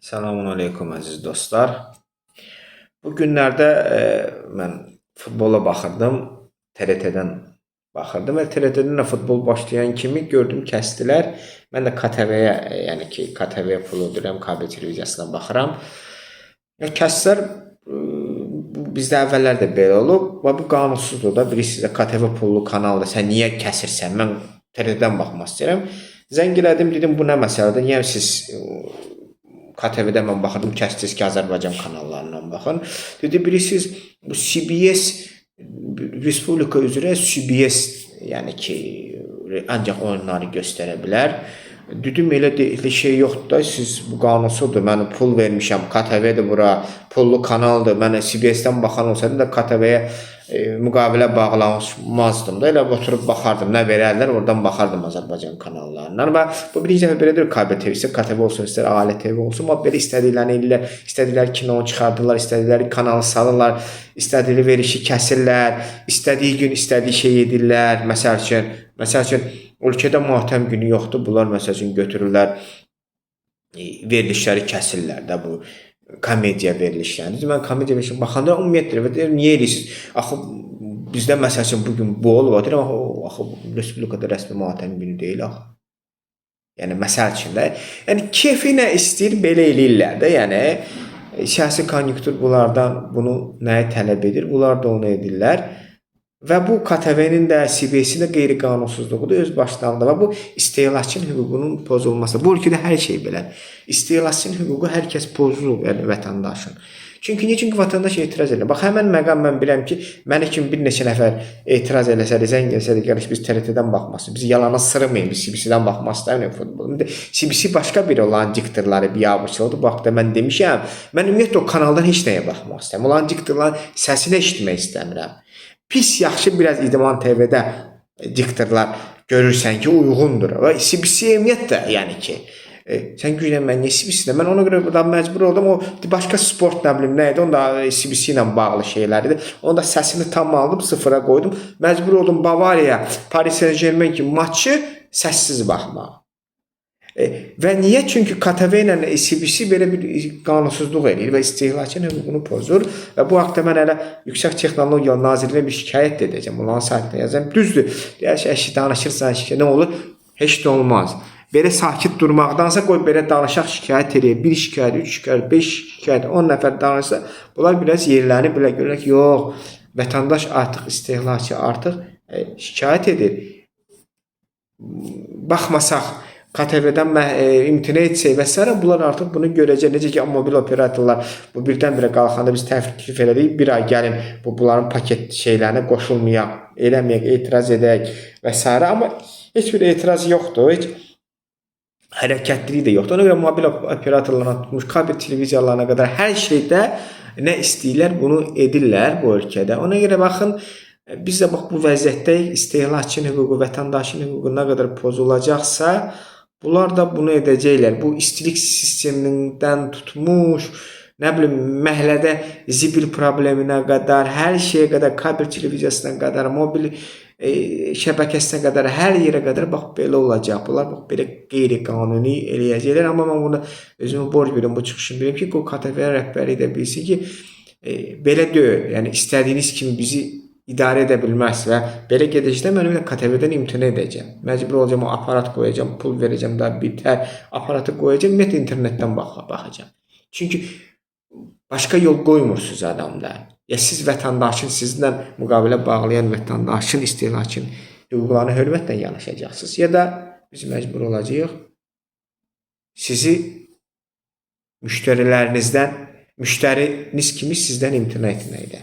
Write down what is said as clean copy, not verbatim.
Selamun aleyküm əziz dostlar. Bu günlərdə mən futbola baxırdım, TRT-dən baxırdım və TRT-dən də futbol başlayan kimi gördüm kəsdilər. Mən də KTV-yə, yəni ki, KTV pul ödəyirəm, kabel televiziyasına baxıram. Ya kəsdilər bizdə əvvəllər də belə olub və bu qanunsuzdur da. Bilirsiniz, KTV pullu kanalda sən niyə kəsirsən? Mən TRT-dən baxmaq istəyirəm. Zəng elədim, dedim bu nə məsələdir? Niyə siz KTV-də mən baxırdım, kəsdiniz ki, Azərbaycan kanallarından baxın. Dedi, bilirsiniz, bu CBS, Respublika üzrə CBS, yəni ki, ancaq oyunları göstərə bilər. Dedim, elə şey yoxdur da, siz bu qanunsuzdur, mən pul vermişəm, KTV-dir bura, pullu kanaldır, mən CBS-dən baxan olsaydım da KTV-yə müqavilə bağlanmazdım da, elə oturub baxardım, nə verərlər, oradan baxardım Azərbaycan kanallarından və bu birinci dəfə belədir, kabel TV-si, KTV olsun, istər ailə TV olsun, belə istədiklərini edirlər, istədikləri kinonu çıxardırlar, istədikləri kanalı salırlar, istədikləri verişi kəsirlər, istədiyi gün istədiyi şey edirlər, məsəl üçün, ölkədə matəm günü yoxdur, bunlar məsəl üçün götürürlər, verilişləri kəsirlər də bu, komediya verilişlərini. Mən komediya verilişini baxanda ümumiyyətlə niyə edirsiniz? Axı bizdə məsəl üçün bugün bu olub, axı Respublikada rəsmi matəm günü deyil axı. Yəni məsəl üçün də, yəni kefinə istəyir belə eləyirlər də, yəni siyasi konjunktur bunlardan bunu nəyi tələb edir? Bunlar da onu edirlər. Və bu KTV-nin də, CBS-in də qeyri-qanunsuzluğudur öz başlarında və bu istehlakçının hüququnun pozulması. Bu ölkədə hər şey belədir. İstehlakçının hüququ hər kəs pozulur, yəni vətəndaşın. Çünki vətəndaş etiraz edir. Bax, həmən məqam mən biləm ki, mənə kimi bir neçə nəfər etiraz eləsədi, zəng eləsədi, gəliş biz TRT-dən baxmasın, biz yalana sırmayın, biz CBS-dən baxmaq istəmirik futbolu. CBS başqa biri olan diktorları biabırçılıdır. Bax da mən demişəm, mən ümumiyyətlə o kanaldan heç nəyə baxmaq istəmirəm. Olan diktorların səsini eşitmək istəmirəm. Pis yaxşı biraz İdman TV-də diktorlar görürsən ki, uyğundur. Və CBS ümumiyyətlə, yəni ki, sən güclən mən niyə CBS-də? Mən ona görə buradan məcbur oldum. O başqa sport nə bilim nə idi? Onda CBS ilə bağlı şeylər idi. Onda səsini tam aldım, sıfıra qoydum. Məcbur oldum Bavariya, Paris Saint-Germain kimi maçı səssiz baxmağa. Və niyə? Çünki KTV ilə CBS belə bir qanunsuzluq edir və istehlakçının hüququnu pozur və bu haqda mən hələ Yüksək Texnologiya Nazirliyinə bir şikayət edəcəm. Onların saytına yazacağım. Düzdür, danışırsan, nə olur? Heç də olmaz. Belə sakit durmaqdansa qoy belə danışaq, şikayət edək. 1 şikayət, 3 şikayət, 5 şikayət, 10 nəfər danışsa, bunlar biraz yerlərini belə görürlər ki, yox, vətəndaş artıq istehlakçı artıq şikayət edir. Baxmasaq, KTV-dən imtina etsək və s. bunlar artıq bunu görəcək. Necə ki, mobil operatorlar bu birdən-birə qalxanda biz təklif elədik, bir ay gəlin bunların paket şeylərinə qoşulmayaq, eləməyək, etiraz edək və s. Amma heç bir etiraz yoxdur, heç hərəkətlilik də yoxdur. Ona görə mobil operatorlarına tutmuş, kabel televiziyalarına qədər hər şeydə nə istəyirlər, bunu edirlər bu ölkədə. Ona görə baxın, biz də bax bu vəziyyətdəyik, istehlakçının hüququ, vətəndaşın hüququ nə qədər pozulacaqsa, bunlar da bunu edəcəklər. Bu istilik sistemindən tutmuş, nə bilim, məhəllədə zibil probleminə qədər, hər şeyə qədər, kabel televiziyasına qədər, mobil şəbəkəsinə qədər, hər yerə qədər bax belə olacaq. Bunlar bax belə qeyri-qanuni eləyəcəklər. Amma mən bunu özümü borc verim, bu çıxışını verim ki, o KTV rəhbəri də bilsin ki, belə deyil. Yəni istədiyiniz kimi bizi idarə edə bilməz və belə gedəcəkdə mən KTV-dən imtina edəcəm. Məcbur olacağım, aparat qoyacağım, pul verəcəm, da bitər, aparatı qoyacağım, ümumiyyətlə internetdən baxacağım. Çünki başqa yol qoymursunuz adamda. Ya siz vətəndaşın, sizlə müqavilə bağlayan vətəndaşın, istehlakçının hüquqlarına hörmətlə yanaşacaqsınız. Ya da biz məcbur olacağıq sizi müştəriniz kimi sizdən imtina etməkdə.